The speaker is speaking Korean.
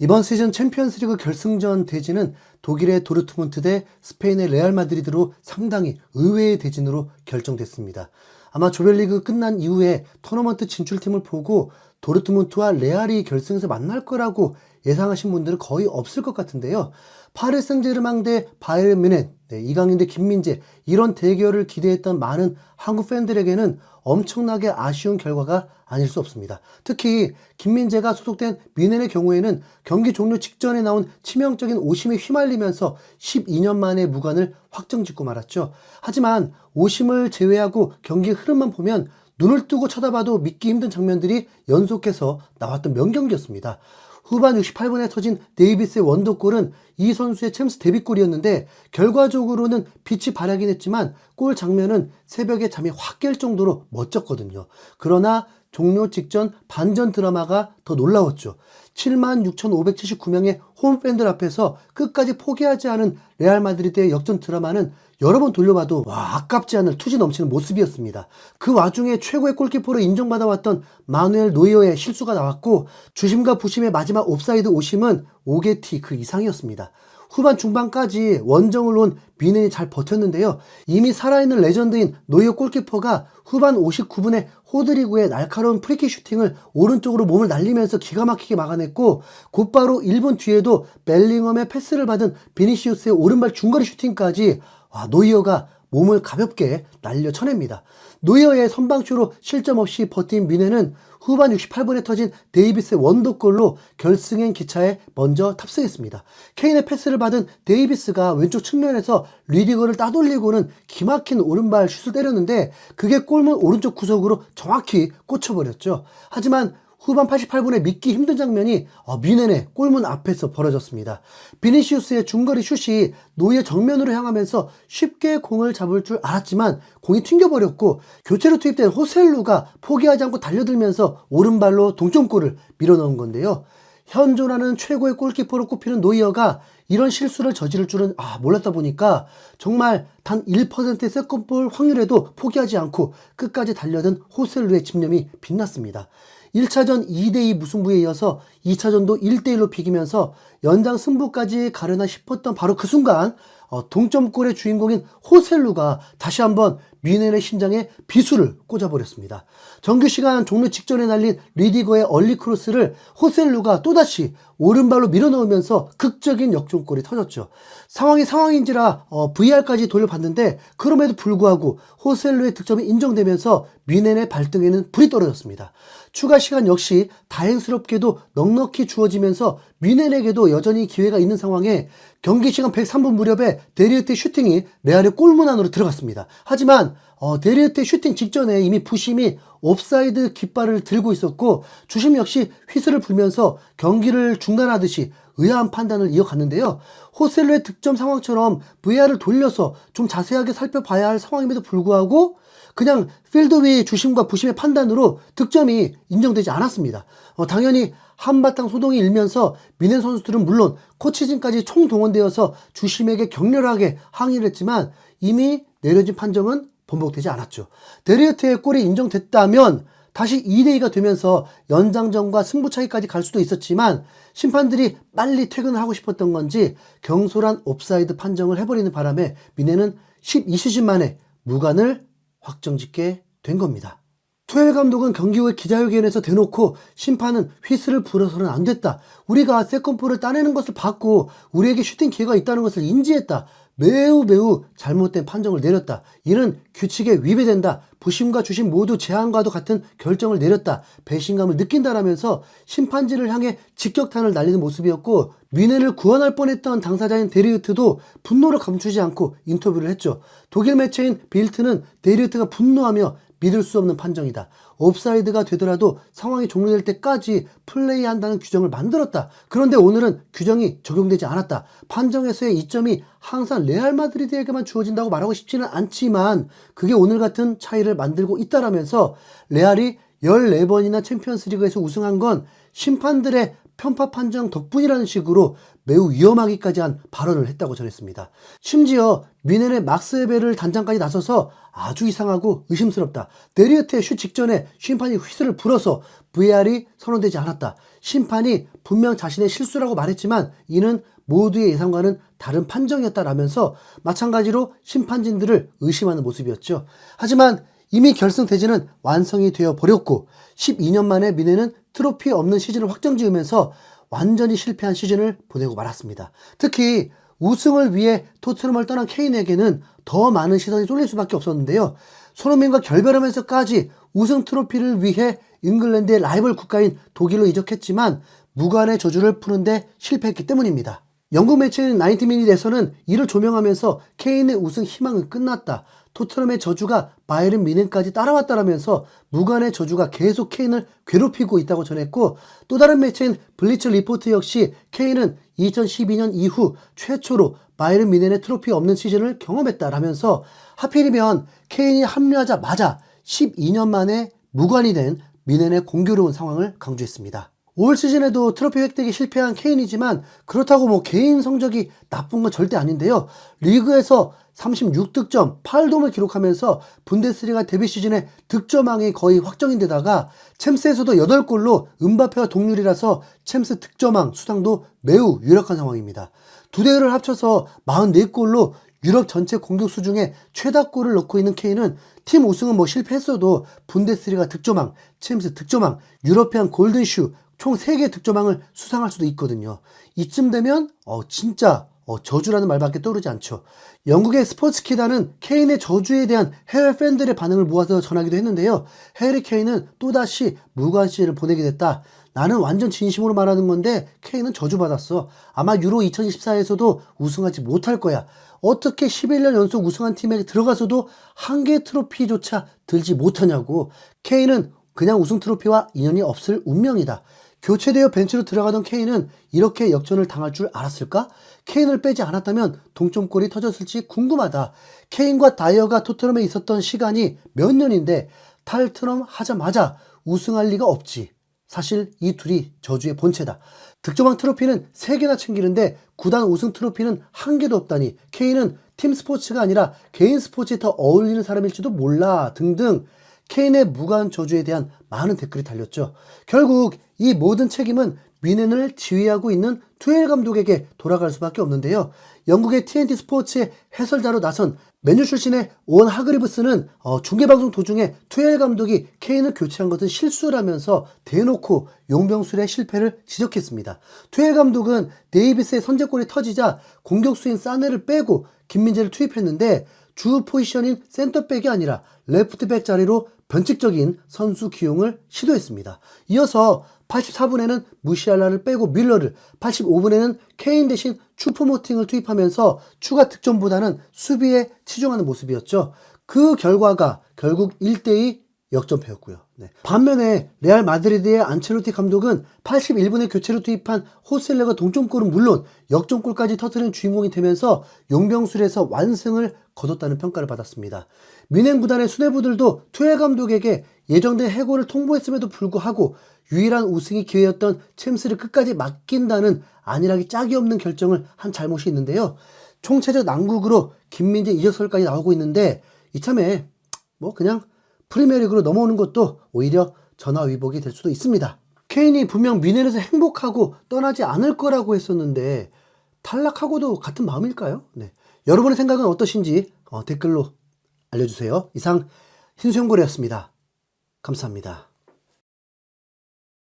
이번 시즌 챔피언스리그 결승전 대진은 독일의 도르트문트 대 스페인의 레알 마드리드로 상당히 의외의 대진으로 결정됐습니다. 아마 조별리그 끝난 이후에 토너먼트 진출팀을 보고 도르트문트와 레알이 결승에서 만날 거라고 예상하신 분들은 거의 없을 것 같은데요. 파리 생제르맹 대 바이에른 뮌헨, 이강인 대 김민재, 이런 대결을 기대했던 많은 한국 팬들에게는 엄청나게 아쉬운 결과가 아닐 수 없습니다. 특히 김민재가 소속된 뮌헨의 경우에는 경기 종료 직전에 나온 치명적인 오심에 휘말리면서 12년 만에 무관을 확정짓고 말았죠. 하지만 오심을 제외하고 경기 흐름만 보면 눈을 뜨고 쳐다봐도 믿기 힘든 장면들이 연속해서 나왔던 명경기였습니다. 후반 68분에 터진 데이비스의 원더골은 이 선수의 챔스 데뷔골이었는데 결과적으로는 빛이 발하긴 했지만 골 장면은 새벽에 잠이 확 깰 정도로 멋졌거든요. 그러나 종료 직전 반전 드라마가 더 놀라웠죠. 76,579명의 홈팬들 앞에서 끝까지 포기하지 않은 레알 마드리드의 역전 드라마는 여러 번 돌려봐도 아깝지 않을 투지 넘치는 모습이었습니다. 그 와중에 최고의 골키퍼로 인정받아왔던 마누엘 노이어의 실수가 나왔고 주심과 부심의 마지막 옵사이드 오심은 오게티 그 이상이었습니다. 후반 중반까지 원정을 놓은 뮌헨이 잘 버텼는데요. 이미 살아있는 레전드인 노이어 골키퍼가 후반 59분에 호드리구의 날카로운 프리킥 슈팅을 오른쪽으로 몸을 날리면서 기가 막히게 막아냈고 곧바로 1분 뒤에도 벨링엄의 패스를 받은 비니시우스의 오른발 중거리 슈팅까지 노이어가 몸을 가볍게 날려 쳐냅니다. 노이어의 선방쇼로 실점 없이 버틴 뮌헨은 후반 68분에 터진 데이비스의 원더골로 결승행 기차에 먼저 탑승했습니다. 케인의 패스를 받은 데이비스가 왼쪽 측면에서 리디거를 따돌리고는 기막힌 오른발 슛을 때렸는데 그게 골문 오른쪽 구석으로 정확히 꽂혀버렸죠. 하지만 후반 88분에 믿기 힘든 장면이 뮌헨의 골문 앞에서 벌어졌습니다. 비니시우스의 중거리 슛이 노이어 정면으로 향하면서 쉽게 공을 잡을 줄 알았지만 공이 튕겨버렸고 교체로 투입된 호셀루가 포기하지 않고 달려들면서 오른발로 동점골을 밀어넣은 건데요. 현존하는 최고의 골키퍼로 꼽히는 노이어가 이런 실수를 저지를 줄은 몰랐다 보니까 정말 단 1%의 세컨볼 확률에도 포기하지 않고 끝까지 달려든 호셀루의 집념이 빛났습니다. 1차전 2대2 무승부에 이어서 2차전도 1대1로 비기면서 연장 승부까지 가려나 싶었던 바로 그 순간 동점골의 주인공인 호셀루가 다시 한번 뮌헨의 심장에 비수를 꽂아버렸습니다. 정규시간 종료 직전에 날린 리디거의 얼리 크로스를 호셀루가 또다시 오른발로 밀어넣으면서 극적인 역전골이 터졌죠. 상황이 상황인지라 VR까지 돌려봤는데 그럼에도 불구하고 호셀루의 득점이 인정되면서 뮌헨의 발등에는 불이 떨어졌습니다. 추가 시간 역시 다행스럽게도 넉넉히 주어지면서 뮌헨에게도 여전히 기회가 있는 상황에 경기 시간 103분 무렵에 데리우트의 슈팅이 레알의 골문 안으로 들어갔습니다. 하지만 데리우트의 슈팅 직전에 이미 부심이 옵사이드 깃발을 들고 있었고 주심 역시 휘슬을 불면서 경기를 중단하듯이 의아한 판단을 이어갔는데요. 호셀루의 득점 상황처럼 VR을 돌려서 좀 자세하게 살펴봐야 할 상황임에도 불구하고 그냥 필드 위 주심과 부심의 판단으로 득점이 인정되지 않았습니다. 당연히 한바탕 소동이 일면서 뮌헨 선수들은 물론 코치진까지 총동원되어서 주심에게 격렬하게 항의를 했지만 이미 내려진 판정은 번복되지 않았죠. 데리우트의 골이 인정됐다면 다시 2대2가 되면서 연장전과 승부차기까지 갈 수도 있었지만 심판들이 빨리 퇴근을 하고 싶었던 건지 경솔한 옵사이드 판정을 해버리는 바람에 뮌헨은 12시즌 만에 무관을 확정짓게 된 겁니다. 투엘 감독은 경기 후에 기자회견에서 대놓고 심판은 휘슬을 불어서는 안 됐다. 우리가 세컨볼을 따내는 것을 봤고 우리에게 슈팅 기회가 있다는 것을 인지했다. 매우 잘못된 판정을 내렸다. 이는 규칙에 위배된다. 부심과 주심 모두 재앙과도 같은 결정을 내렸다. 배신감을 느낀다라면서 심판진을 향해 직격탄을 날리는 모습이었고 뮌헨을 구원할 뻔했던 당사자인 데리우트도 분노를 감추지 않고 인터뷰를 했죠. 독일 매체인 빌트는 데리우트가 분노하며 믿을 수 없는 판정이다. 옵사이드가 되더라도 상황이 종료될 때까지 플레이한다는 규정을 만들었다. 그런데 오늘은 규정이 적용되지 않았다. 판정에서의 이점이 항상 레알 마드리드에게만 주어진다고 말하고 싶지는 않지만 그게 오늘 같은 차이를 만들고 있다라면서 레알이 14번이나 챔피언스리그에서 우승한 건 심판들의 편파 판정 덕분이라는 식으로 매우 위험하기까지 한 발언을 했다고 전했습니다. 심지어 뮌헨의 막스 에베를 단장까지 나서서 아주 이상하고 의심스럽다. 데리우트의 슛 직전에 심판이 휘슬을 불어서 VR이 선언되지 않았다. 심판이 분명 자신의 실수라고 말했지만 이는 모두의 예상과는 다른 판정이었다라면서 마찬가지로 심판진들을 의심하는 모습이었죠. 하지만 이미 결승대진은 완성이 되어 버렸고 12년 만에 미네는 트로피 없는 시즌을 확정지으면서 완전히 실패한 시즌을 보내고 말았습니다. 특히 우승을 위해 토트넘을 떠난 케인에게는 더 많은 시선이 쏠릴 수밖에 없었는데요. 손흥민과 결별하면서까지 우승 트로피를 위해 잉글랜드의 라이벌 국가인 독일로 이적했지만 무관의 저주를 푸는데 실패했기 때문입니다. 영국 매체인 90미닛에서는 이를 조명하면서 케인의 우승 희망은 끝났다. 토트넘의 저주가 바이에른 뮌헨까지 따라왔다라면서 무관의 저주가 계속 케인을 괴롭히고 있다고 전했고, 또 다른 매체인 블리츠 리포트 역시 케인은 2012년 이후 최초로 바이에른 뮌헨의 트로피 없는 시즌을 경험했다라면서 하필이면 케인이 합류하자마자 12년 만에 무관이 된 뮌헨의 공교로운 상황을 강조했습니다. 올 시즌에도 트로피 획득에 실패한 케인이지만 그렇다고 뭐 개인 성적이 나쁜 건 절대 아닌데요. 리그에서 36득점, 8도움을 기록하면서 분데스리가 데뷔 시즌에 득점왕이 거의 확정인데다가 챔스에서도 8골로 음바페와 동률이라서 챔스 득점왕 수상도 매우 유력한 상황입니다. 두 대회를 합쳐서 44골로 유럽 전체 공격수 중에 최다골을 넣고 있는 케인은 팀 우승은 뭐 실패했어도 분데스리가 득점왕, 챔스 득점왕, 유러피안 골든슈 총 3개 득점왕을 수상할 수도 있거든요. 이쯤 되면 진짜 저주라는 말밖에 떠오르지 않죠. 영국의 스포츠키다는 케인의 저주에 대한 해외 팬들의 반응을 모아서 전하기도 했는데요. 해리 케인은 또다시 무관 시즌을 보내게 됐다. 나는 완전 진심으로 말하는 건데 케인은 저주받았어. 아마 유로 2024에서도 우승하지 못할 거야. 어떻게 11년 연속 우승한 팀에 들어가서도 한 개의 트로피조차 들지 못하냐고. 케인은 그냥 우승 트로피와 인연이 없을 운명이다. 교체되어 벤치로 들어가던 케인은 이렇게 역전을 당할 줄 알았을까? 케인을 빼지 않았다면 동점골이 터졌을지 궁금하다. 케인과 다이어가 토트넘에 있었던 시간이 몇 년인데 탈트넘 하자마자 우승할 리가 없지. 사실 이 둘이 저주의 본체다. 득점왕 트로피는 3개나 챙기는데 구단 우승 트로피는 1개도 없다니. 케인은 팀 스포츠가 아니라 개인 스포츠에 더 어울리는 사람일지도 몰라 등등 케인의 무관 저주에 대한 많은 댓글이 달렸죠. 결국 이 모든 책임은 뮌헨을 지휘하고 있는 투엘 감독에게 돌아갈 수밖에 없는데요. 영국의 TNT 스포츠의 해설자로 나선 맨유 출신의 오원 하그리브스는 중계방송 도중에 투엘 감독이 케인을 교체한 것은 실수라면서 대놓고 용병술의 실패를 지적했습니다. 투엘 감독은 데이비스의 선제골이 터지자 공격수인 사네를 빼고 김민재를 투입했는데 주 포지션인 센터백이 아니라 레프트백 자리로 변칙적인 선수 기용을 시도했습니다. 이어서 84분에는 무시알라를 빼고 밀러를, 85분에는 케인 대신 추포모팅을 투입하면서 추가 득점보다는 수비에 치중하는 모습이었죠. 그 결과가 결국 1대2 역전패였고요. 반면에 레알 마드리드의 안첼로티 감독은 81분에 교체로 투입한 호셀레가 동점골은 물론 역전골까지 터뜨린 주인공이 되면서 용병술에서 완승을 거뒀다는 평가를 받았습니다. 뮌헨 구단의 수뇌부들도 투엘 감독에게 예정된 해고를 통보했음에도 불구하고 유일한 우승이 기회였던 챔스를 끝까지 맡긴다는 안일하기 짝이 없는 결정을 한 잘못이 있는데요. 총체적 난국으로 김민재 이적설까지 나오고 있는데 이참에 그냥 프리미어리그로 넘어오는 것도 오히려 전화위복이 될 수도 있습니다. 케인이 분명 뮌헨에서 행복하고 떠나지 않을 거라고 했었는데 탈락하고도 같은 마음일까요? 여러분의 생각은 어떠신지 댓글로 알려주세요. 이상 흰수염고래였습니다. 감사합니다.